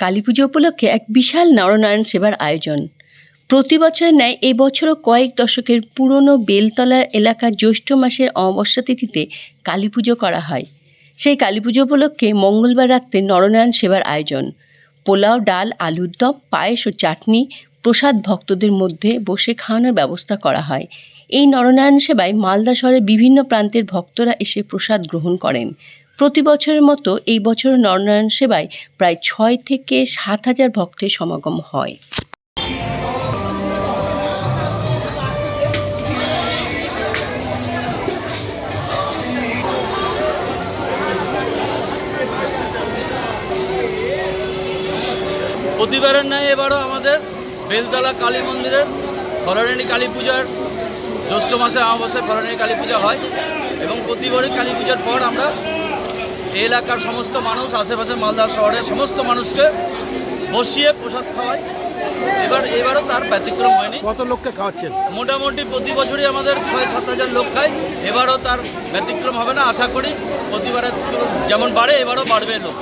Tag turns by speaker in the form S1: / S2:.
S1: কালী পুজো উপলক্ষে এক বিশাল নরনারায়ণ সেবার আয়োজন। প্রতি বছরের ন্যায় এবছরও কয়েক দশকের পুরনো বেলতলা এলাকার জ্যৈষ্ঠ মাসের অমাবস্যা তিথিতে কালী পুজো করা হয়। সেই কালী পুজো উপলক্ষে মঙ্গলবার রাত্রে নরনারায়ণ সেবার আয়োজন। পোলাও, ডাল, আলুর দম, পায়েস ও চাটনি প্রসাদ ভক্তদের মধ্যে বসে খাওয়ানোর ব্যবস্থা করা হয়। এই নরনারায়ণ সেবায় মালদা শহরের বিভিন্ন প্রান্তের ভক্তরা এসে প্রসাদ গ্রহণ করেন। প্রতি বছরের মতো এই বছরও নরনারায়ণ সেবায় প্রায় 6 থেকে 7 হাজার ভক্তের সমাগম হয়।
S2: প্রতিবারের ন্যায় এবারও আমাদের বেলতলা কালী মন্দিরের ফলরানী কালী পূজার জ্যৈষ্ঠ মাসে অমাবস্যায় ফলরানী কালী পূজা হয় এবং প্রতিবারই কালী পূজার পর আমরা এই এলাকার সমস্ত মানুষ, আশেপাশে মালদা শহরের সমস্ত মানুষকে বসিয়ে প্রসাদ খাওয়াই। এবারও তার ব্যতিক্রম হয়নি।
S3: কত লোককে খাওয়াচ্ছেন?
S2: মোটামুটি প্রতি বছরই আমাদের 6-7 হাজার লোক খায়। এবারও তার ব্যতিক্রম হবে না, আশা করি প্রতিবারের যেমন বাড়ে এবারও বাড়বে লোক।